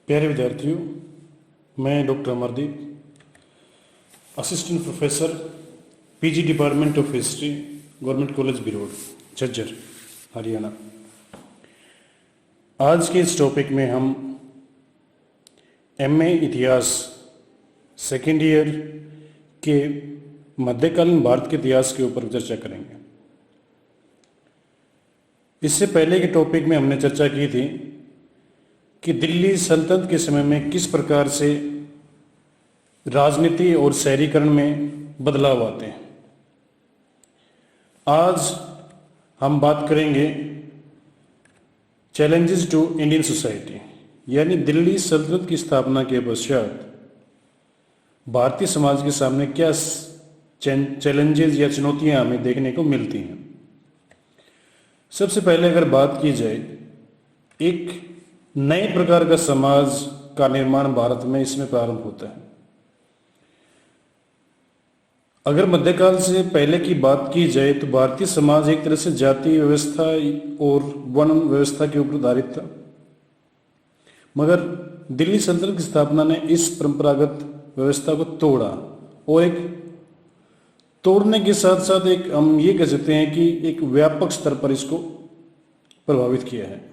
प्यारे विद्यार्थियों, मैं doctor Amardeep, assistant professor PG department of history, government college Birod, Jhajjar, Haryana. आज के इस टॉपिक में हम एमए इतिहास सेकेंड ईयर के मध्यकालीन भारत के इतिहास के ऊपर चर्चा करेंगे। इससे पहले के टॉपिक में हमने चर्चा की थी कि दिल्ली सल्तनत के समय में किस प्रकार से राजनीति और शहरीकरण में बदलाव आते हैं। आज हम बात करेंगे चैलेंजेस टू इंडियन सोसाइटी, यानी दिल्ली सल्तनत की स्थापना के पश्चात भारतीय समाज के सामने क्या चैलेंजेस या चुनौतियां हमें देखने को मिलती हैं। सबसे पहले अगर बात की जाए, एक नए प्रकार का समाज का निर्माण भारत में इसमें प्रारंभ होता है। अगर मध्यकाल से पहले की बात की जाए तो भारतीय समाज एक तरह से जाति व्यवस्था और वर्ण व्यवस्था के ऊपर आधारित था, मगर दिल्ली सल्तनत की स्थापना ने इस परंपरागत व्यवस्था को तोड़ा और एक तोड़ने के साथ साथ एक हम ये कह सकते हैं कि एक व्यापक स्तर पर इसको प्रभावित किया है।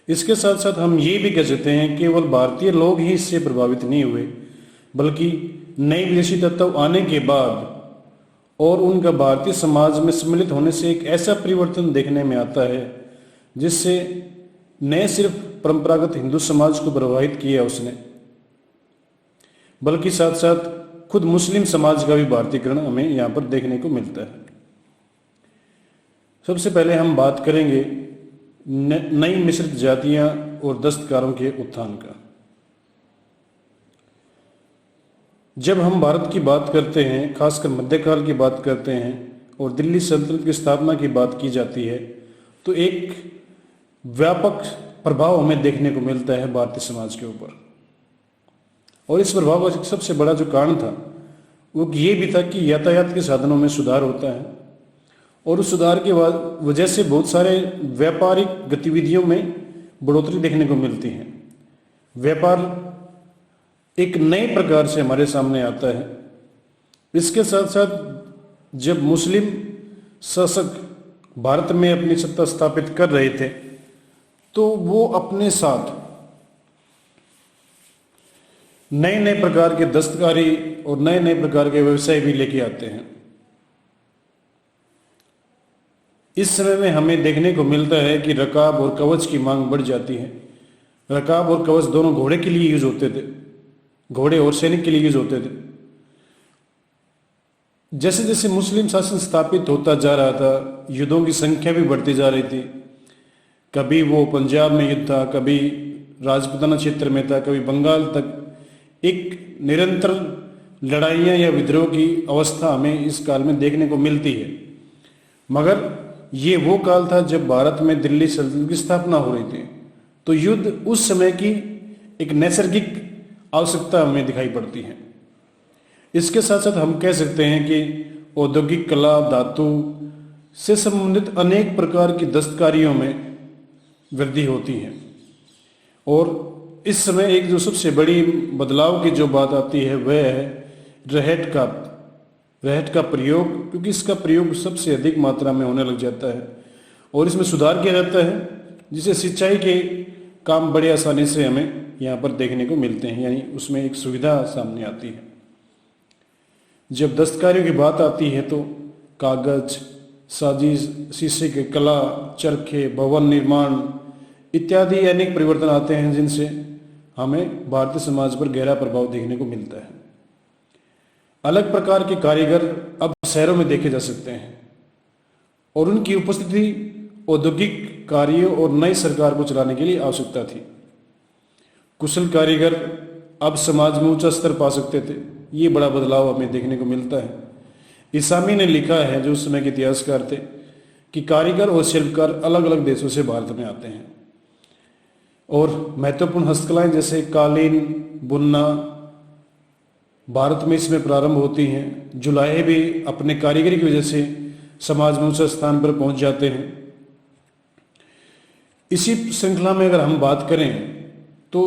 इसके साथ साथ हम ये भी कह सकते हैं केवल भारतीय लोग ही इससे प्रभावित नहीं हुए, बल्कि नए विदेशी तत्व आने के बाद और उनका भारतीय समाज में सम्मिलित होने से एक ऐसा परिवर्तन देखने में आता है जिससे न सिर्फ परंपरागत हिंदू समाज को प्रभावित किया उसने, बल्कि साथ साथ खुद मुस्लिम समाज का भी भारतीयकरण हमें यहाँ पर देखने को मिलता है। सबसे पहले हम बात करेंगे नई मिश्रित जातियां और दस्तकारों के उत्थान का। जब हम भारत की बात करते हैं, खासकर मध्यकाल की बात करते हैं और दिल्ली सल्तनत की स्थापना की बात की जाती है, तो एक व्यापक प्रभाव हमें देखने को मिलता है भारतीय समाज के ऊपर। और इस प्रभाव का सबसे बड़ा जो कारण था वो ये भी था कि यातायात के साधनों में सुधार होता है और उस सुधार के वजह से बहुत सारे व्यापारिक गतिविधियों में बढ़ोतरी देखने को मिलती है। व्यापार एक नए प्रकार से हमारे सामने आता है। इसके साथ साथ जब मुस्लिम शासक भारत में अपनी सत्ता स्थापित कर रहे थे तो वो अपने साथ नए नए प्रकार के दस्तकारी और नए नए प्रकार के व्यवसाय भी लेके आते हैं। इस समय में हमें देखने को मिलता है कि रकाब और कवच की मांग बढ़ जाती है। रकाब और कवच दोनों घोड़े के लिए यूज होते थे, घोड़े और सैनिक के लिए यूज होते थे। जैसे जैसे मुस्लिम शासन स्थापित होता जा रहा था, युद्धों की संख्या भी बढ़ती जा रही थी। कभी वो पंजाब में युद्ध था, कभी राजपूताना क्षेत्र में था, कभी बंगाल तक। एक निरंतर लड़ाइयाँ या विद्रोह की अवस्था हमें इस काल में देखने को मिलती है। मगर ये वो काल था जब भारत में दिल्ली सल्तनत की स्थापना हो रही थी, तो युद्ध उस समय की एक नैसर्गिक आवश्यकता हमें दिखाई पड़ती है। इसके साथ साथ हम कह सकते हैं कि औद्योगिक कला, धातु से संबंधित अनेक प्रकार की दस्तकारियों में वृद्धि होती है। और इस समय एक जो सबसे बड़ी बदलाव की जो बात आती है वह है रहट का प्रयोग, क्योंकि इसका प्रयोग सबसे अधिक मात्रा में होने लग जाता है और इसमें सुधार किया जाता है, जिससे सिंचाई के काम बड़े आसानी से हमें यहाँ पर देखने को मिलते हैं, यानी उसमें एक सुविधा सामने आती है। जब दस्तकारियों की बात आती है तो कागज, साजिश, शीशे के कला, चरखे, भवन निर्माण इत्यादि अनेक परिवर्तन आते हैं जिनसे हमें भारतीय समाज पर गहरा प्रभाव देखने को मिलता है। अलग प्रकार के कारीगर अब शहरों में देखे जा सकते हैं और उनकी उपस्थिति औद्योगिक कार्यों और नई सरकार को चलाने के लिए आवश्यकता थी। कुशल कारीगर अब समाज में ऊंचा स्तर पा सकते थे। ये बड़ा बदलाव हमें देखने को मिलता है। इसामी ने लिखा है, जो उस समय के इतिहासकार थे, कि कारीगर और शिल्पकार अलग अलग देशों से भारत में आते हैं और महत्वपूर्ण हस्तकलाएं जैसे कालीन, बुनना भारत में इसमें प्रारंभ होती हैं। जुलाहे भी अपने कारीगरी की वजह से समाज में ऊंचे स्थान पर पहुंच जाते हैं। इसी श्रृंखला में अगर हम बात करें तो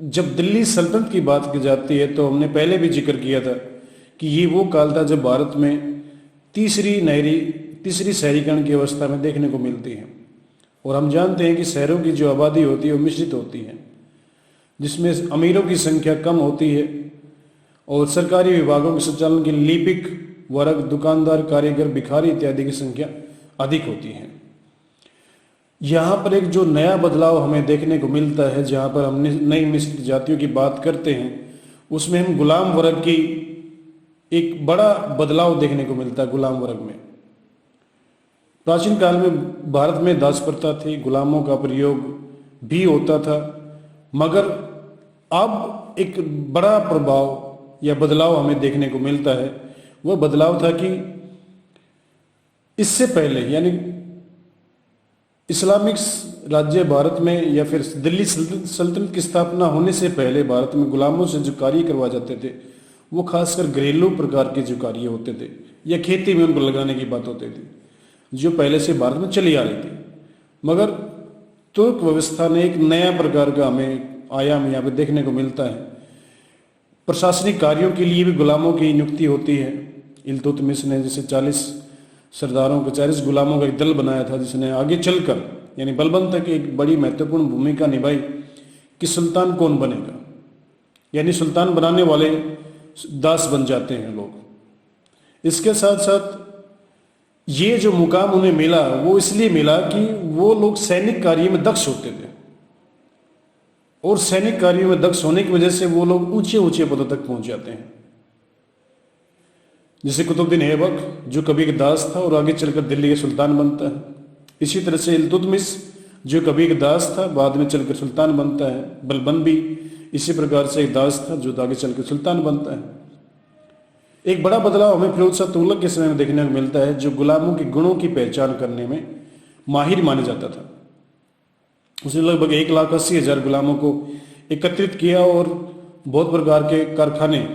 जब दिल्ली सल्तनत की बात की जाती है तो हमने पहले भी जिक्र किया था कि ये वो काल था जब भारत में तीसरी शहरीकरण की अवस्था में देखने को मिलती है। और हम जानते हैं कि शहरों की जो आबादी होती है वो मिश्रित होती है, जिसमें अमीरों की संख्या कम होती है और सरकारी विभागों के संचालन के लिए लिपिक वर्ग, दुकानदार, कारीगर, भिखारी इत्यादि की संख्या अधिक होती है। यहाँ पर एक जो नया बदलाव हमें देखने को मिलता है, जहाँ पर हम नई मिश्रित जातियों की बात करते हैं, उसमें हम गुलाम वर्ग की एक बड़ा बदलाव देखने को मिलता है। गुलाम वर्ग में प्राचीन काल में भारत में दास प्रथा थी, गुलामों का प्रयोग भी होता था, मगर अब एक बड़ा प्रभाव या बदलाव हमें देखने को मिलता है। वह बदलाव था कि इससे पहले यानी इस्लामिक राज्य भारत में या फिर दिल्ली सल्तनत की स्थापना होने से पहले भारत में गुलामों से जो कार्य करवाए जाते थे वो खासकर घरेलू प्रकार के जो कार्य होते थे या खेती में उनको लगाने की बात होती थी, जो पहले से भारत में चली आ रही थी। मगर तुर्क व्यवस्था ने एक नया प्रकार का हमें आयाम यहाँ पे देखने को मिलता है। प्रशासनिक कार्यों के लिए भी गुलामों की नियुक्ति होती है। इल्तुतमिश ने जैसे 40 सरदारों को 40 गुलामों का एक दल बनाया था, जिसने आगे चलकर यानी बलबन तक एक बड़ी महत्वपूर्ण भूमिका निभाई कि सुल्तान कौन बनेगा, यानी सुल्तान बनाने वाले दास बन जाते हैं लोग। इसके साथ साथ ये जो मुकाम उन्हें मिला वो इसलिए मिला कि वो लोग सैनिक कार्य में दक्ष होते थे और सैनिक कार्यों में दक्ष होने की वजह से वो लोग ऊंचे ऊंचे पदों तक पहुंच जाते हैं। जैसे कुतुबुद्दीन ऐबक जो कभी एक दास था और आगे चलकर दिल्ली के सुल्तान बनता है। इसी तरह से इल्तुतमिश जो कभी एक दास था बाद में चलकर सुल्तान बनता है। बलबन भी इसी प्रकार से एक दास था जो आगे चलकर सुल्तान बनता है। एक बड़ा बदलाव हमें फिरोज शाह तुगलक के समय में देखने को मिलता है, जो गुलामों के गुणों की पहचान करने में माहिर माना जाता था। उसने लगभग 1,80,000 गुलामों को एकत्रित किया और बहुत प्रकार के कारखाने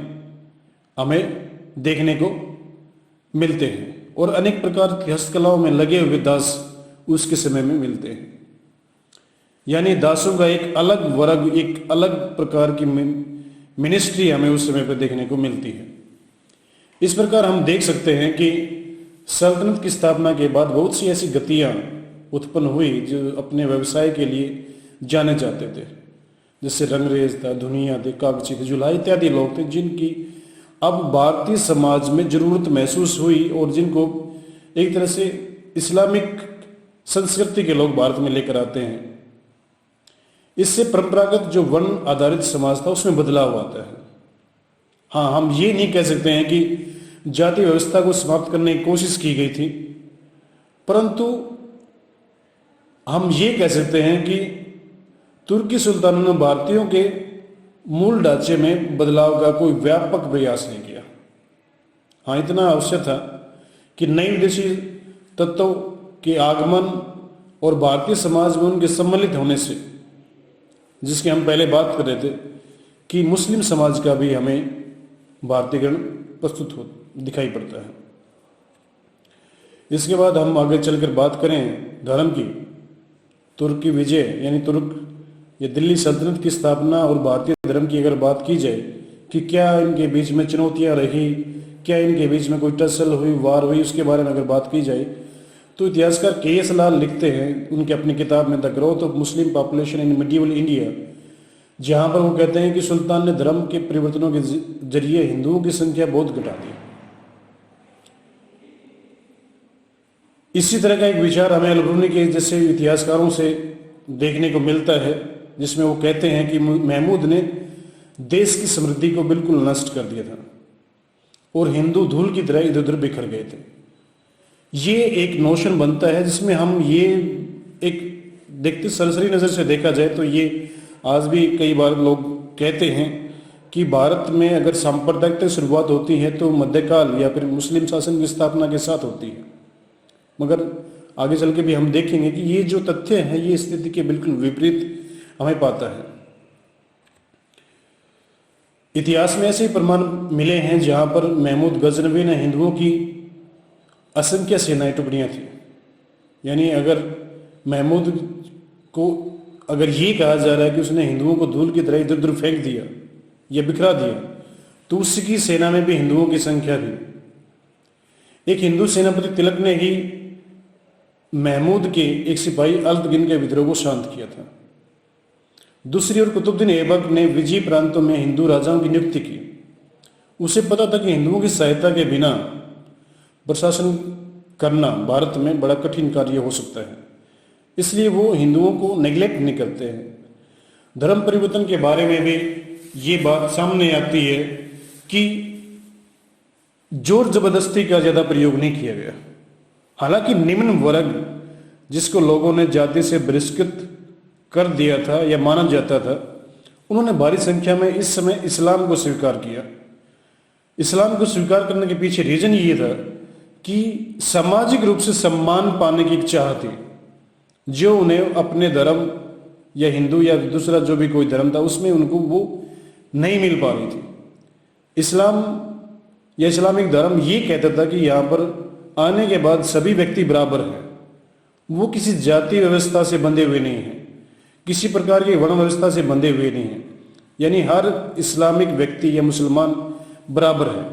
हमें देखने को मिलते हैं और अनेक प्रकार की हस्तकलाओं में लगे हुए दास उसके समय में मिलते हैं। यानी दासों का एक अलग वर्ग, एक अलग प्रकार की मिनिस्ट्री हमें उस समय पर देखने को मिलती है। इस प्रकार हम देख सकते हैं कि सल्तनत की स्थापना के बाद बहुत सी ऐसी गतियां उत्पन्न हुई जो अपने व्यवसाय के लिए जाने जाते थे, जैसे रंगरेज था, धुनिया थे, कागची थे, जुलाई इत्यादि लोग थे, जिनकी अब भारतीय समाज में जरूरत महसूस हुई और जिनको एक तरह से इस्लामिक संस्कृति के लोग भारत में लेकर आते हैं। इससे परंपरागत जो वर्ण आधारित समाज था उसमें बदलाव आता है। हाँ, हम ये नहीं कह सकते हैं कि जाति व्यवस्था को समाप्त करने की कोशिश की गई थी, परंतु हम ये कह सकते हैं कि तुर्की सुल्तानों ने भारतीयों के मूल ढांचे में बदलाव का कोई व्यापक प्रयास नहीं किया। हाँ, इतना अवश्य था कि नई विदेशी तत्वों के आगमन और भारतीय समाज में उनके सम्मिलित होने से, जिसकी हम पहले बात कर रहे थे कि मुस्लिम समाज का भी हमें भारतीयकरण प्रस्तुत हो दिखाई पड़ता है। इसके बाद हम आगे चलकर बात करें धर्म की। तुर्की विजय यानी तुर्क या दिल्ली सल्तनत की स्थापना और भारतीय धर्म की अगर बात की जाए कि क्या इनके बीच में चुनौतियां रही, क्या इनके बीच में कोई टसल हुई, वार हुई, उसके बारे में अगर बात की जाए तो इतिहासकार के.एस. लाल लिखते हैं उनकी अपनी किताब में the growth of Muslim population in medieval India, जहां पर वो कहते हैं कि सुल्तान ने धर्म के परिवर्तनों के जरिए हिंदुओं की संख्या बहुत घटा दी। इसी तरह का एक विचार हमें अल-बरूनी के जैसे इतिहासकारों से देखने को मिलता है, जिसमें वो कहते हैं कि महमूद ने देश की समृद्धि को बिल्कुल नष्ट कर दिया था और हिंदू धूल की तरह इधर उधर बिखर गए थे। ये एक नोशन बनता है जिसमें हम ये एक देखते सरसरी नज़र से देखा जाए तो ये आज भी कई बार लोग कहते हैं कि भारत में अगर सांप्रदायिकता की शुरुआत होती है तो मध्यकाल या फिर मुस्लिम शासन की स्थापना के साथ होती है, मगर आगे चल के भी हम देखेंगे कि ये जो तथ्य है ये स्थिति के बिल्कुल विपरीत हमें पाता है। इतिहास में ऐसे प्रमाण मिले हैं जहां पर महमूद गजनवी ने हिंदुओं की असंख्य सेनाएं टुकड़ियां थी। यानी अगर महमूद को अगर ये कहा जा रहा है कि उसने हिंदुओं को धूल की तरह इधर उधर फेंक दिया या बिखरा दिया, तो उसकी सेना में भी हिंदुओं की संख्या भी। एक हिंदू सेनापति तिलक ने ही महमूद के एक सिपाही अल्तगिन के विद्रोह को शांत किया था। दूसरी ओर कुतुबुद्दीन ऐबक ने विजयी प्रांतों में हिंदू राजाओं की नियुक्ति की। उसे पता था कि हिंदुओं की सहायता के बिना प्रशासन करना भारत में बड़ा कठिन कार्य हो सकता है, इसलिए वो हिंदुओं को नेग्लेक्ट नहीं करते हैं। धर्म परिवर्तन के बारे में भी ये बात सामने आती है कि जोर जबरदस्ती का ज्यादा प्रयोग नहीं किया गया। हालांकि निम्न वर्ग जिसको लोगों ने जाति से बहिष्कृत कर दिया था या माना जाता था, उन्होंने भारी संख्या में इस समय इस्लाम को स्वीकार किया। इस्लाम को स्वीकार करने के पीछे रीजन ये था कि सामाजिक रूप से सम्मान पाने की चाह थी, जो उन्हें अपने धर्म या हिंदू या दूसरा जो भी कोई धर्म था उसमें उनको वो नहीं मिल पा रही थी। इस्लाम या इस्लामिक धर्म ये कहता था कि यहाँ पर आने के बाद सभी व्यक्ति बराबर हैं, वो किसी जाति व्यवस्था से बंधे हुए नहीं हैं, किसी प्रकार की वर्ण व्यवस्था से बंधे हुए नहीं हैं, यानी हर इस्लामिक व्यक्ति या मुसलमान बराबर है।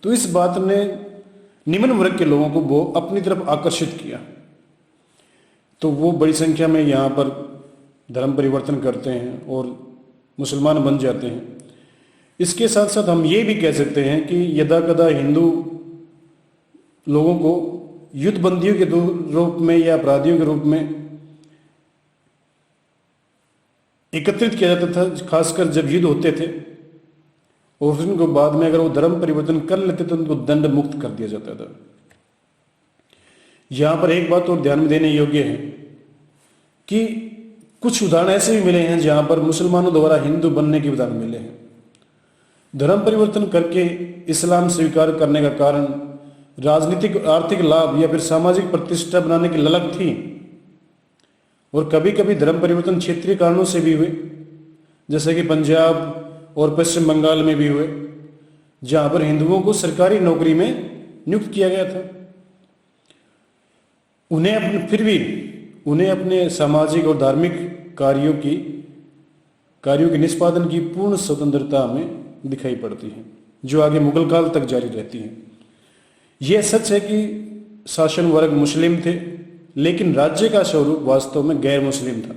तो इस बात ने निम्न वर्ग के लोगों को वो अपनी तरफ आकर्षित किया, तो वो बड़ी संख्या में यहाँ पर धर्म परिवर्तन करते हैं और मुसलमान बन जाते हैं। इसके साथ साथ हम ये भी कह सकते हैं कि यदा कदा हिंदू लोगों को युद्ध बंदियों के रूप में या अपराधियों के रूप में एकत्रित किया जाता था, खासकर जब युद्ध होते थे, और फिर उनको बाद में अगर वो धर्म परिवर्तन कर लेते तो उनको दंड मुक्त कर दिया जाता था। यहां पर एक बात और ध्यान में देने योग्य है कि कुछ उदाहरण ऐसे भी मिले हैं जहां पर मुसलमानों द्वारा हिंदू बनने के उदाहरण मिले हैं। धर्म परिवर्तन करके इस्लाम स्वीकार करने का कारण राजनीतिक आर्थिक लाभ या फिर सामाजिक प्रतिष्ठा बनाने की ललक थी, और कभी कभी धर्म परिवर्तन क्षेत्रीय कारणों से भी हुए, जैसे कि पंजाब और पश्चिम बंगाल में भी हुए, जहां पर हिंदुओं को सरकारी नौकरी में नियुक्त किया गया था। उन्हें अपने सामाजिक और धार्मिक कार्यों के निष्पादन की पूर्ण स्वतंत्रता में दिखाई पड़ती है, जो आगे मुगल काल तक जारी रहती है। यह सच है कि शासन वर्ग मुस्लिम थे, लेकिन राज्य का स्वरूप वास्तव में गैर मुस्लिम था,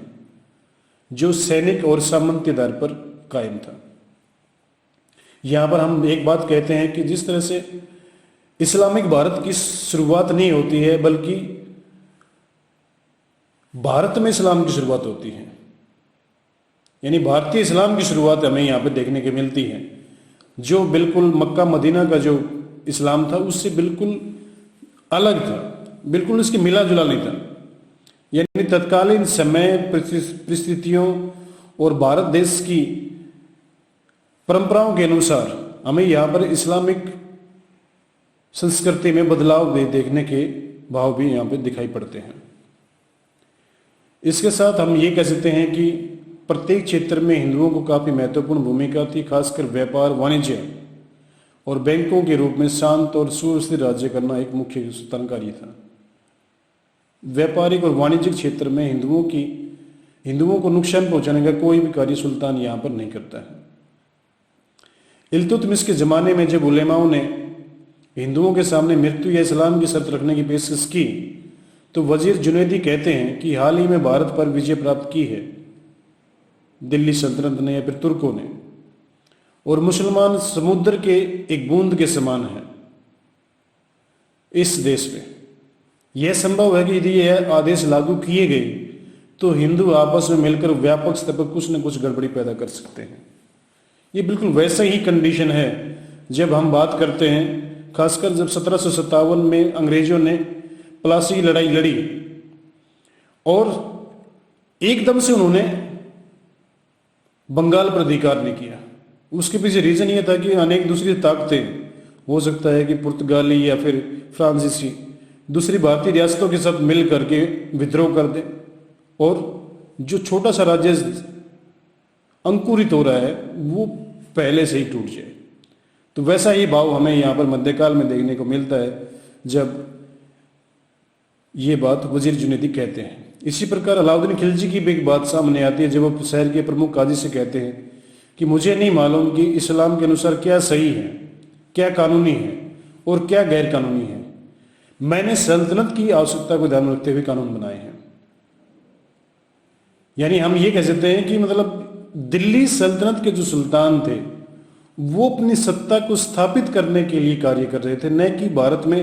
जो सैनिक और सामंती आधार पर कायम था। यहां पर हम एक बात कहते हैं कि जिस तरह से इस्लामिक भारत की शुरुआत नहीं होती है, बल्कि भारत में इस्लाम की शुरुआत होती है, यानी भारतीय इस्लाम की शुरुआत हमें यहाँ पे देखने को मिलती है, जो बिल्कुल मक्का मदीना का जो इस्लाम था उससे बिल्कुल अलग था, बिल्कुल उसकी मिला जुला नहीं था। यानी तत्कालीन समय परिस्थितियों और भारत देश की परंपराओं के अनुसार हमें यहाँ पर इस्लामिक संस्कृति में बदलाव भी देखने के भाव भी यहाँ पे दिखाई पड़ते हैं। इसके साथ हम ये कह सकते हैं कि प्रत्येक क्षेत्र में हिंदुओं को काफी महत्वपूर्ण भूमिका थी, खासकर व्यापार, वाणिज्य और बैंकों के रूप में शांत और सुव्यवस्थित राज्य करना एक मुख्य कार्य था। व्यापारिक और वाणिज्यिक क्षेत्र में हिंदुओं को नुकसान पहुंचाने का कोई भी कार्य सुल्तान यहां पर नहीं करता है। इल्तुतमिश के जमाने में जब उलेमाओं ने हिंदुओं के सामने मृत्यु या इस्लाम की शर्त रखने की पेशकश की, तो वजीर जुनैदी कहते हैं कि हाल ही में भारत पर विजय प्राप्त की है दिल्ली सल्तनत ने या फिर तुर्कों ने, और मुसलमान समुद्र के एक बूंद के समान है इस देश में। यह संभव है कि यदि यह आदेश लागू किए गए तो हिंदू आपस में मिलकर व्यापक स्तर पर कुछ न कुछ गड़बड़ी पैदा कर सकते हैं। ये बिल्कुल वैसा ही कंडीशन है जब हम बात करते हैं, खासकर जब 1757 में अंग्रेजों ने प्लासी की लड़ाई लड़ी और एकदम से उन्होंने बंगाल पर अधिकार नहीं किया। उसके पीछे रीजन ये था कि अनेक दूसरी ताकतें, हो सकता है कि पुर्तगाली या फिर फ्रांसीसी, दूसरी भारतीय रियासतों के साथ मिल करके विद्रोह कर दें और जो छोटा सा राज्य अंकुरित हो रहा है वो पहले से ही टूट जाए। तो वैसा ही भाव हमें यहाँ पर मध्यकाल में देखने को मिलता है जब ये बात वजीर जुनैदी कहते हैं। इसी प्रकार अलाउद्दीन खिलजी की भी एक बात सामने आती है जब वो शहर के प्रमुख काजी से कहते हैं कि मुझे नहीं मालूम कि इस्लाम के अनुसार क्या सही है, क्या कानूनी है और क्या गैर कानूनी है। मैंने सल्तनत की आवश्यकता को ध्यान में रखते हुए कानून बनाए हैं। यानी हम ये कह सकते हैं कि मतलब दिल्ली सल्तनत के जो सुल्तान थे वो अपनी सत्ता को स्थापित करने के लिए कार्य कर रहे थे, न कि भारत में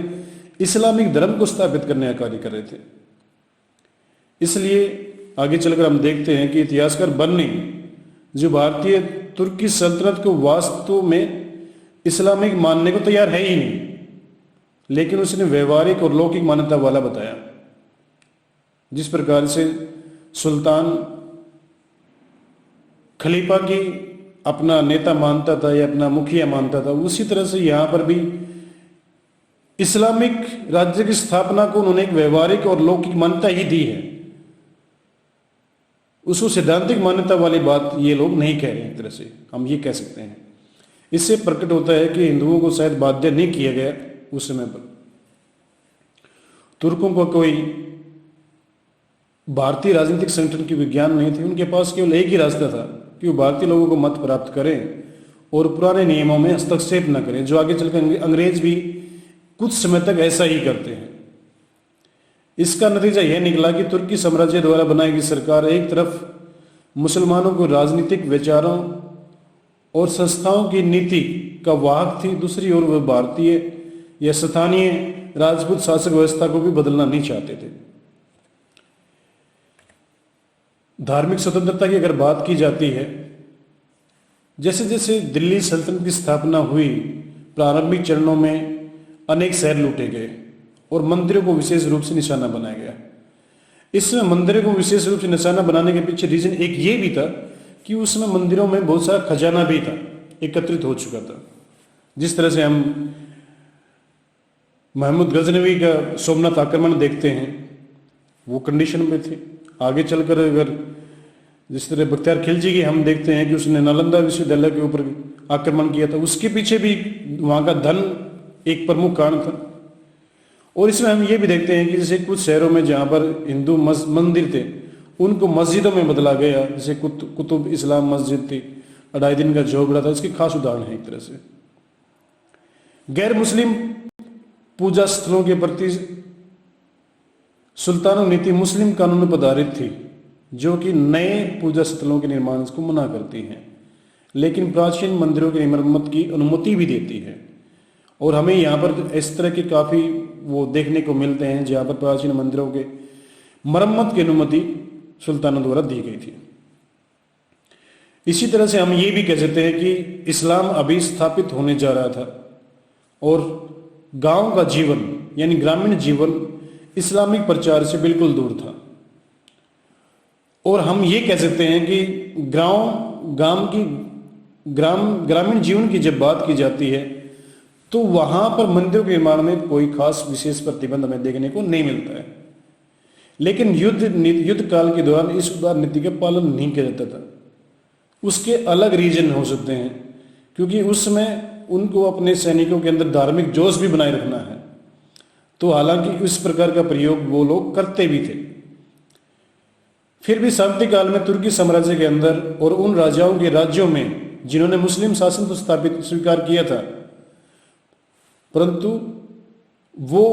इस्लामिक धर्म को स्थापित करने का कार्य कर रहे थे। इसलिए आगे चलकर हम देखते हैं कि इतिहासकार बर्नी जो भारतीय तुर्की सल्तनत को वास्तव में इस्लामिक मानने को तैयार है ही नहीं, लेकिन उसने व्यवहारिक और लौकिक मान्यता वाला बताया। जिस प्रकार से सुल्तान खलीफा की अपना नेता मानता था या अपना मुखिया मानता था, उसी तरह से यहां पर भी इस्लामिक राज्य की स्थापना को उन्होंने एक व्यवहारिक और लौकिक मान्यता ही दी है। उसको सैद्धांतिक मान्यता वाली बात ये लोग नहीं कह रहे। एक तरह से हम ये कह सकते हैं। इससे प्रकट होता है कि हिंदुओं को शायद बाध्य नहीं किया गया उस समय पर। तुर्कों को कोई भारतीय राजनीतिक संगठन की विज्ञान नहीं थी। उनके पास केवल एक ही रास्ता था कि वो भारतीय लोगों को मत प्राप्त करें और पुराने नियमों में हस्तक्षेप न करें, जो आगे चलकर अंग्रेज भी कुछ समय तक ऐसा ही करते हैं। इसका नतीजा यह निकला कि तुर्की साम्राज्य द्वारा बनाई गई सरकार एक तरफ मुसलमानों को राजनीतिक विचारों और संस्थाओं की नीति का वाहक थी, दूसरी ओर वह भारतीय या स्थानीय राजपूत शासक व्यवस्था को भी बदलना नहीं चाहते थे। धार्मिक स्वतंत्रता की अगर बात की जाती है, जैसे जैसे दिल्ली सल्तनत की स्थापना हुई, प्रारंभिक चरणों में अनेक शहर लूटे गए और मंदिरों को विशेष रूप से निशाना बनाया गया। इसमें मंदिरों को विशेष रूप से निशाना बनाने के पीछे रीजन एक ये भी था कि उसमें मंदिरों में बहुत सारा खजाना भी था, एकत्रित हो चुका था। जिस तरह से हम महमूद गजनवी का सोमनाथ आक्रमण देखते हैं, वो कंडीशन में थे। आगे चलकर अगर जिस तरह बख्तियार खिलजी की हम देखते हैं कि उसने नालंदा विश्वविद्यालय के ऊपर आक्रमण किया था, उसके पीछे भी वहां का धन एक प्रमुख कारण था। और इसमें हम ये भी देखते हैं कि जैसे कुछ शहरों में जहां पर हिंदू मंदिर थे उनको मस्जिदों में बदला गया, जैसे कुतुब इस्लाम मस्जिद थी, 2.5 दिन का झोपड़ा था, इसके खास उदाहरण है। एक तरह से गैर मुस्लिम पूजा स्थलों के प्रति सुल्तानों नीति मुस्लिम कानून पर आधारित थी, जो कि नए पूजा स्थलों के निर्माण को मना करती हैं, लेकिन प्राचीन मंदिरों की मरम्मत की अनुमति भी देती है। और हमें यहाँ पर इस तरह के काफ़ी वो देखने को मिलते हैं जहाँ पर प्राचीन मंदिरों के मरम्मत की अनुमति सुल्तानों द्वारा दी गई थी। इसी तरह से हम ये भी कह सकते हैं कि इस्लाम अभी स्थापित होने जा रहा था और गांव का जीवन यानी ग्रामीण जीवन इस्लामिक प्रचार से बिल्कुल दूर था। और हम ये कह सकते हैं कि ग्रामीण जीवन की जब बात की जाती है तो वहां पर मंदिरों के निर्माण में कोई खास विशेष प्रतिबंध हमें देखने को नहीं मिलता है। लेकिन युद्ध काल के दौरान इस उदार नीति का पालन नहीं किया जाता था। उसके अलग रीजन हो सकते हैं, क्योंकि उस समय उनको अपने सैनिकों के अंदर धार्मिक जोश भी बनाए रखना है। तो हालांकि इस प्रकार का प्रयोग वो लोग करते भी थे। फिर भी शांति काल में तुर्की साम्राज्य के अंदर और उन राजाओं के राज्यों में जिन्होंने मुस्लिम शासन को स्थापित स्वीकार किया था, परंतु वो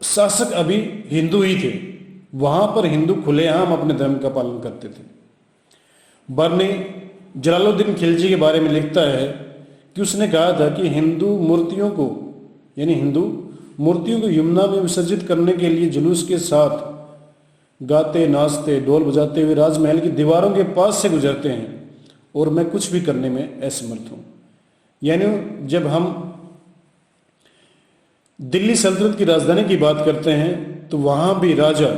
शासक अभी हिंदू ही थे, वहां पर हिंदू खुलेआम अपने धर्म का पालन करते थे। बर्नी जलालुद्दीन खिलजी के बारे में लिखता है कि उसने कहा था कि हिंदू मूर्तियों को यमुना में विसर्जित करने के लिए जुलूस के साथ गाते नाचते ढोल बजाते हुए राजमहल की दीवारों के पास से गुजरते हैं और मैं कुछ भी करने में असमर्थ हूं। यानी जब हम दिल्ली सल्तनत की राजधानी की बात करते हैं तो वहां भी राजा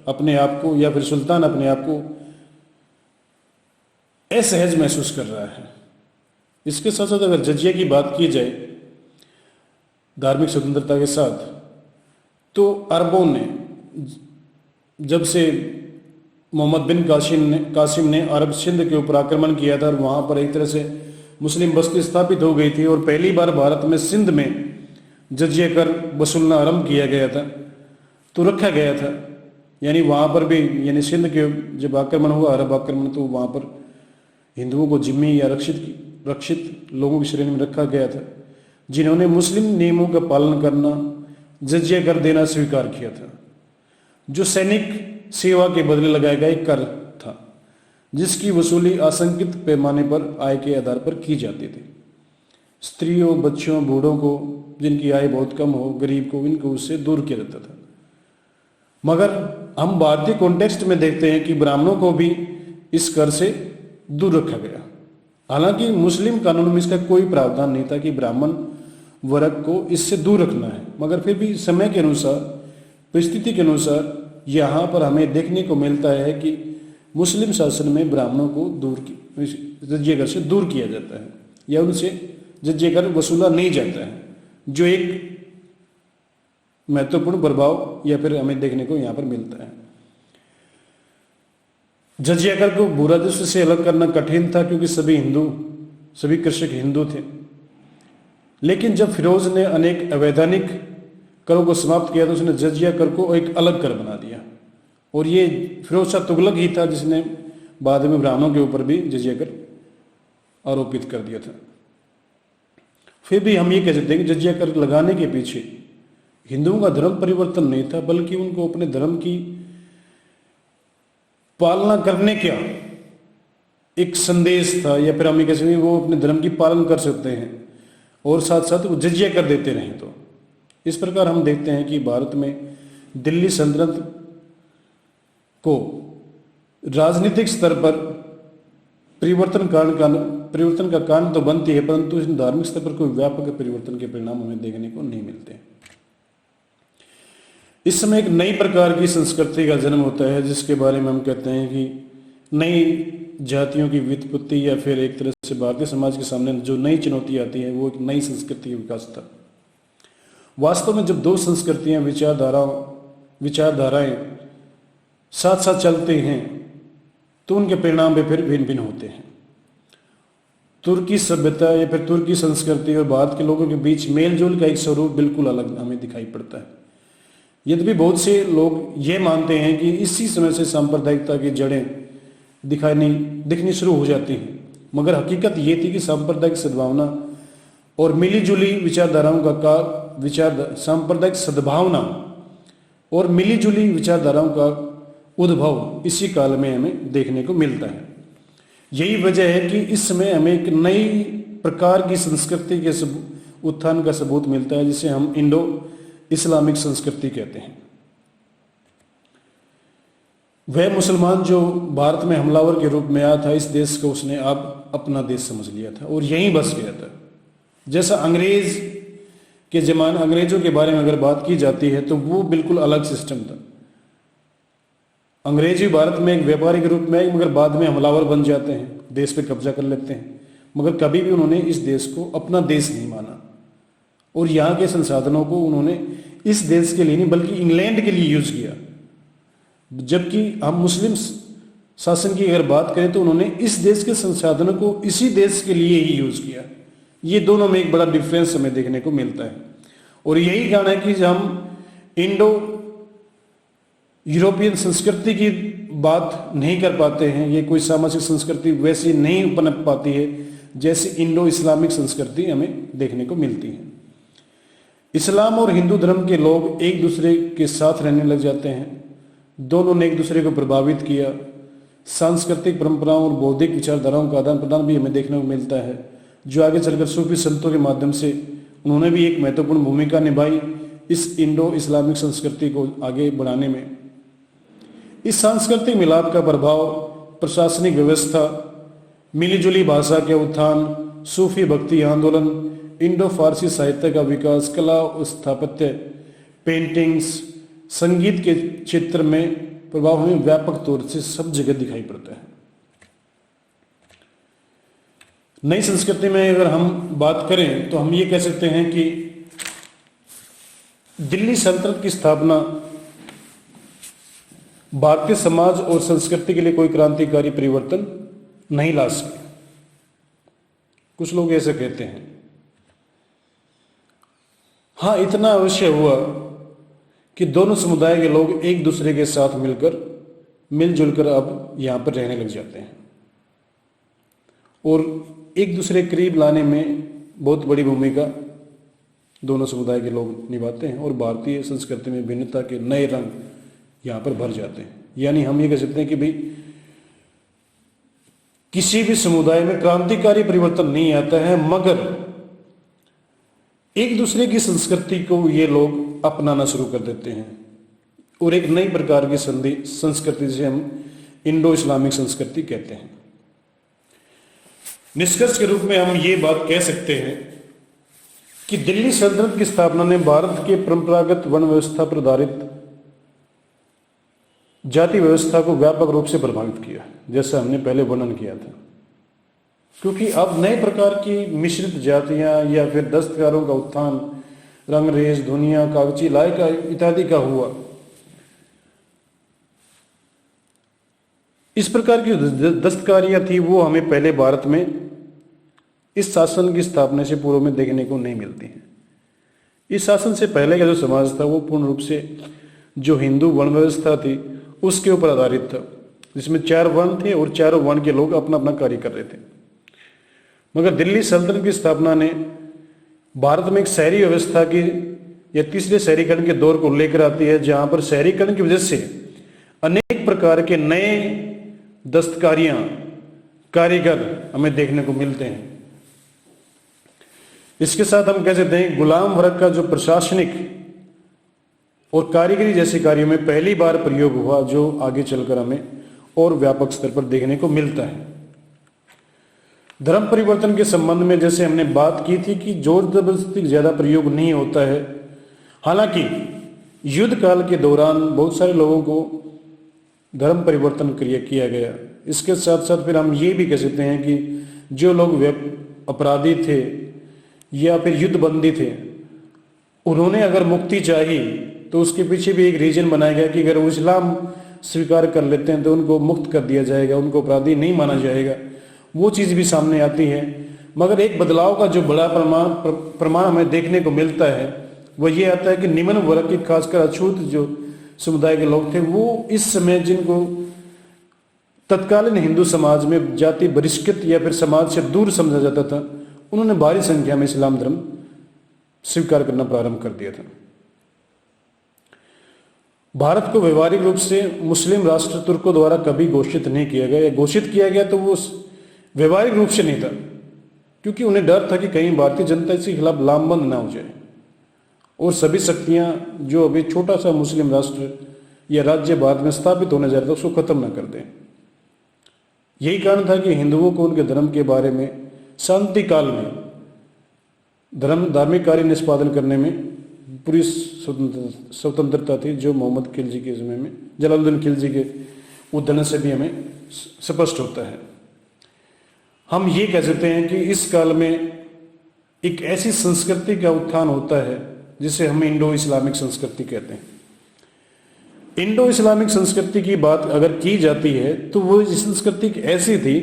अपने आप को या फिर सुल्तान अपने आप को असहज महसूस कर रहा है। इसके साथ साथ अगर जजिया की बात की जाए धार्मिक स्वतंत्रता के साथ, तो अरबों ने जब से मोहम्मद बिन कासिम ने अरब सिंध के ऊपर आक्रमण किया था और वहां पर एक तरह से मुस्लिम बस्ती स्थापित हो गई थी और पहली बार भारत में सिंध में जजिया कर वसूलना आरंभ किया गया था, तो रखा गया था। यानी वहाँ पर भी, यानी सिंध के जब आक्रमण हुआ, अरब आक्रमण, तो वहाँ पर हिंदुओं को जिम्मी या रक्षित लोगों की श्रेणी में रखा गया था, जिन्होंने मुस्लिम नियमों का पालन करना, जजिया कर देना स्वीकार किया था, जो सैनिक सेवा के बदले लगाया गया एक कर था, जिसकी वसूली आशंकित पैमाने पर आय के आधार पर की जाती थी। स्त्रियों, बच्चों, बूढ़ों को, जिनकी आय बहुत कम हो, गरीब को, इनको उससे दूर किया जाता था। मगर हम भारतीय कॉन्टेक्स्ट में देखते हैं कि ब्राह्मणों को भी इस कर से दूर रखा गया। हालांकि मुस्लिम कानून में इसका कोई प्रावधान नहीं था कि ब्राह्मण वर्ग को इससे दूर रखना है, मगर फिर भी समय के अनुसार, परिस्थिति के अनुसार यहाँ पर हमें देखने को मिलता है कि मुस्लिम शासन में ब्राह्मणों को जजिया कर से दूर किया जाता है या उनसे जजिया कर वसूला नहीं जाता है, जो एक महत्वपूर्ण प्रभाव या फिर हमें देखने को यहाँ पर मिलता है। जजिया कर को भू राजस्व से अलग करना कठिन था, क्योंकि सभी कृषक हिंदू थे। लेकिन जब फिरोज ने अनेक अवैधानिक करों को समाप्त किया तो उसने जजिया कर को एक अलग कर बना दिया, और ये फिरोज शाह तुगलक ही था जिसने बाद में ब्राह्मणों के ऊपर भी जजिया कर आरोपित कर दिया था। फिर भी हम ये कह सकते हैं कि जजिया कर लगाने के पीछे हिंदुओं का धर्म परिवर्तन नहीं था, बल्कि उनको अपने धर्म की पालना करने का एक संदेश था, या फिर हम ये कह सकते हैं वो अपने धर्म की पालन कर सकते हैं और साथ साथ वो जजिया कर देते रहे। तो इस प्रकार हम देखते हैं कि भारत में दिल्ली सल्तनत को राजनीतिक स्तर पर परिवर्तन का कारण तो बनती है, परंतु इस धार्मिक स्तर पर कोई व्यापक परिवर्तन के परिणाम हमें देखने को नहीं मिलते। इस समय एक नई प्रकार की संस्कृति का जन्म होता है, जिसके बारे में हम कहते हैं कि नई जातियों की व्युत्पत्ति, या फिर एक तरह से भारतीय समाज के सामने जो नई चुनौती आती है वो एक नई संस्कृति का विकास था। वास्तव में जब दो संस्कृतियां, विचारधाराएं साथ साथ चलते हैं तो उनके परिणाम भी फिर भिन्न भिन्न होते हैं। तुर्की सभ्यता या फिर तुर्की संस्कृति और भारत के लोगों के बीच मेलजोल का एक स्वरूप बिल्कुल अलग हमें दिखाई पड़ता है। यद्यपि बहुत से लोग ये मानते हैं कि इसी समय से सांप्रदायिकता की जड़ें दिखनी शुरू हो जाती हैं, मगर हकीकत ये थी कि सांप्रदायिक सद्भावना और मिलीजुली सांप्रदायिक सद्भावना और मिलीजुली विचारधाराओं का उद्भव इसी काल में हमें देखने को मिलता है। यही वजह है कि इस समय हमें एक नई प्रकार की संस्कृति के उत्थान का सबूत मिलता है, जिसे हम इंडो इस्लामिक संस्कृति कहते हैं। वह मुसलमान जो भारत में हमलावर के रूप में आया था, इस देश को उसने अब अपना देश समझ लिया था और यहीं बस गया था। जैसा अंग्रेजों के बारे में अगर बात की जाती है तो वो बिल्कुल अलग सिस्टम था। अंग्रेज भी भारत में एक व्यापारी के रूप में आए, मगर बाद में हमलावर बन जाते हैं, देश पे कब्जा कर लेते हैं, मगर कभी भी उन्होंने इस देश को अपना देश नहीं माना और यहाँ के संसाधनों को उन्होंने इस देश के लिए नहीं बल्कि इंग्लैंड के लिए यूज किया। जबकि हम मुस्लिम शासन की अगर बात करें तो उन्होंने इस देश के संसाधनों को इसी देश के लिए ही यूज किया। ये दोनों में एक बड़ा डिफरेंस हमें देखने को मिलता है, और यही कारण है कि जब हम इंडो यूरोपियन संस्कृति की बात नहीं कर पाते हैं, ये कोई सामाजिक संस्कृति वैसी नहीं पनप पाती है जैसे इंडो इस्लामिक संस्कृति हमें देखने को मिलती है। इस्लाम और हिंदू धर्म के लोग एक दूसरे के साथ रहने लग जाते हैं, दोनों ने एक दूसरे को प्रभावित किया। सांस्कृतिक परंपराओं और बौद्धिक विचारधाराओं का आदान प्रदान भी हमें देखने को मिलता है, जो आगे चलकर सूफी संतों के माध्यम से उन्होंने भी एक महत्वपूर्ण भूमिका निभाई इस इंडो इस्लामिक संस्कृति को आगे बढ़ाने में। इस सांस्कृतिक मिलाप का प्रभाव प्रशासनिक व्यवस्था, मिलीजुली भाषा के उत्थान, सूफी भक्ति आंदोलन, इंडो फारसी साहित्य का विकास, कला और स्थापत्य, पेंटिंग्स, संगीत के क्षेत्र में प्रभाव हमें व्यापक तौर से सब जगह दिखाई पड़ता है। नई संस्कृति में अगर हम बात करें तो हम ये कह सकते हैं कि दिल्ली सल्तनत की स्थापना भारतीय समाज और संस्कृति के लिए कोई क्रांतिकारी परिवर्तन नहीं ला सके। कुछ लोग ऐसे कहते हैं। हाँ, इतना अवश्य हुआ कि दोनों समुदाय के लोग एक दूसरे के साथ मिलजुल कर अब यहाँ पर रहने लग जाते हैं और एक दूसरे के करीब लाने में बहुत बड़ी भूमिका दोनों समुदाय के लोग निभाते हैं और भारतीय संस्कृति में भिन्नता के नए रंग यहाँ पर भर जाते हैं। यानी हम ये कह सकते हैं कि भाई किसी भी समुदाय में क्रांतिकारी परिवर्तन नहीं आता है, मगर एक दूसरे की संस्कृति को ये लोग अपनाना शुरू कर देते हैं और एक नई प्रकार की संस्कृति जिसे हम इंडो इस्लामिक संस्कृति कहते हैं। निष्कर्ष के रूप में हम ये बात कह सकते हैं कि दिल्ली सल्तनत की स्थापना ने भारत के परंपरागत वर्ण व्यवस्था पर आधारित जाति व्यवस्था को व्यापक रूप से प्रभावित किया, जैसा हमने पहले वर्णन किया था। क्योंकि अब नए प्रकार की मिश्रित जातियां या फिर दस्तकारों का उत्थान, रंगरेज, धुनिया, कागजी, लाइका इत्यादि का हुआ। इस प्रकार की दस्तकारियां थी वो हमें पहले भारत में इस शासन की स्थापना से पूर्व में देखने को नहीं मिलती है। इस शासन से पहले का जो समाज था वो पूर्ण रूप से जो हिंदू वर्ण व्यवस्था थी उसके ऊपर आधारित था, जिसमें 4 वर्ण थे और चारों वर्ण के लोग अपना अपना कार्य कर रहे थे। मगर दिल्ली सल्तनत की स्थापना ने भारत में एक शहरी व्यवस्था की या तीसरे शहरीकरण के दौर को लेकर आती है, जहां पर शहरीकरण की वजह से अनेक प्रकार के नए दस्तकारियां, कारीगर हमें देखने को मिलते हैं। इसके साथ हम कह सकते हैं गुलाम वर्ग का जो प्रशासनिक और कारीगरी जैसे कार्यों में पहली बार प्रयोग हुआ, जो आगे चलकर हमें और व्यापक स्तर पर देखने को मिलता है। धर्म परिवर्तन के संबंध में जैसे हमने बात की थी कि जोर जबरदस्ती ज्यादा प्रयोग नहीं होता है। हालांकि युद्ध काल के दौरान बहुत सारे लोगों को धर्म परिवर्तन किया गया। इसके साथ साथ फिर हम ये भी कह सकते हैं कि जो लोग अपराधी थे या फिर युद्धबंदी थे, उन्होंने अगर मुक्ति चाही तो उसके पीछे भी एक रीजन बनाया गया कि अगर वो इस्लाम स्वीकार कर लेते हैं तो उनको मुक्त कर दिया जाएगा, उनको अपराधी नहीं माना जाएगा। वो चीज़ भी सामने आती है। मगर एक बदलाव का जो बड़ा प्रमाण हमें देखने को मिलता है वो ये आता है कि निम्न वर्ग की खासकर अछूत जो समुदाय के लोग थे, वो इस समय जिनको तत्कालीन हिंदू समाज में जाति बहिष्कृत या फिर समाज से दूर समझा जाता था, उन्होंने भारी संख्या में इस्लाम धर्म स्वीकार करना प्रारंभ कर दिया था। भारत को व्यवहारिक रूप से मुस्लिम राष्ट्र तुर्कों द्वारा कभी घोषित नहीं किया गया, या घोषित किया गया तो वो व्यवहारिक रूप से नहीं था, क्योंकि उन्हें डर था कि कहीं भारतीय जनता इसके खिलाफ लामबंद ना हो जाए और सभी शक्तियां जो अभी छोटा सा मुस्लिम राष्ट्र या राज्य भारत में स्थापित होने जा रहा था उसको खत्म ना कर दें। यही कारण था कि हिंदुओं को उनके धर्म के बारे में शांति काल में धार्मिक कार्य निष्पादन करने में पूरी स्वतंत्रता थी, जो मोहम्मद खिलजी के समय में, जलालुद्दीन खिलजी के उद्यन से भी हमें स्पष्ट होता है। हम ये कह सकते हैं कि इस काल में एक ऐसी संस्कृति का उत्थान होता है जिसे हम इंडो इस्लामिक संस्कृति कहते हैं। इंडो इस्लामिक संस्कृति की बात अगर की जाती है तो वो संस्कृति ऐसी थी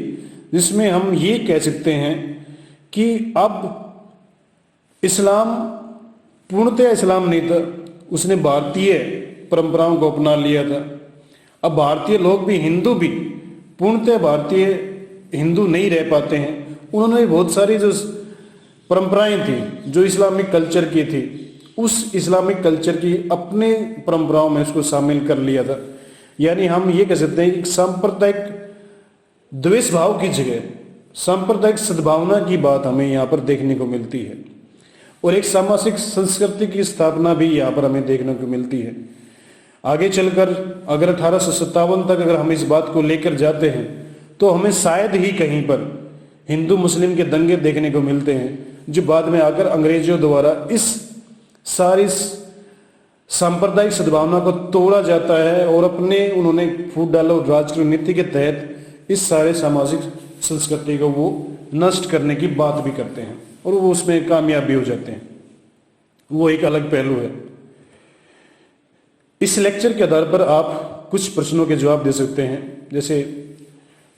जिसमें हम ये कह सकते हैं कि अब इस्लाम पूर्णतः इस्लाम नहीं था, उसने भारतीय परंपराओं को अपना लिया था। अब भारतीय लोग भी, हिंदू भी पूर्णतः भारतीय हिंदू नहीं रह पाते हैं। उन्होंने बहुत सारी जो परंपराएं थी जो इस्लामिक कल्चर की थी, उस इस्लामिक कल्चर की अपने परंपराओं में उसको शामिल कर लिया था। यानी हम ये कह सकते हैं कि सांप्रदायिक द्वेष भाव की जगह सांप्रदायिक सद्भावना की बात हमें यहाँ पर देखने को मिलती है और एक सामाजिक संस्कृति की स्थापना भी यहाँ पर हमें देखने को मिलती है। आगे चलकर अगर 1857 तक अगर हम इस बात को लेकर जाते हैं तो हमें शायद ही कहीं पर हिंदू मुस्लिम के दंगे देखने को मिलते हैं, जो बाद में आकर अंग्रेजों द्वारा इस सारी सांप्रदायिक सद्भावना को तोड़ा जाता है और अपने उन्होंने फूट डाला और राजकीय नीति के तहत इस सारे सामाजिक संस्कृति को वो नष्ट करने की बात भी करते हैं और वो उसमें कामयाब भी हो जाते हैं। वो एक अलग पहलू है। इस लेक्चर के आधार पर आप कुछ प्रश्नों के जवाब दे सकते हैं, जैसे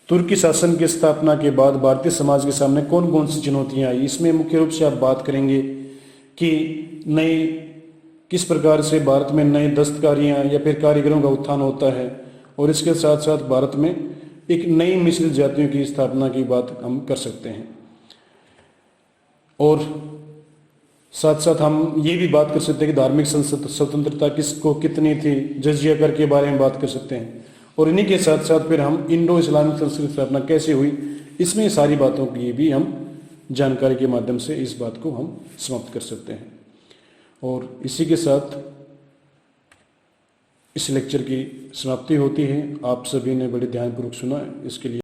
तुर्की शासन की स्थापना के बाद भारतीय समाज के सामने कौन कौन सी चुनौतियां आई। इसमें मुख्य रूप से आप बात करेंगे कि नई किस प्रकार से भारत में नए दस्तकारियाँ या फिर कारीगरों का उत्थान होता है, और इसके साथ साथ भारत में एक नई मिश्रित जातियों की स्थापना की बात हम कर सकते हैं। और साथ साथ हम ये भी बात कर सकते हैं कि धार्मिक स्वतंत्रता किसको कितनी थी, जजिया कर के बारे में बात कर सकते हैं। और इन्हीं के साथ साथ फिर हम इंडो इस्लामिक संस्कृति की स्थापना कैसे हुई, इसमें सारी बातों की भी हम जानकारी के माध्यम से इस बात को हम समाप्त कर सकते हैं। और इसी के साथ इस लेक्चर की समाप्ति होती है। आप सभी ने बड़े ध्यानपूर्वक सुना, इसके लिए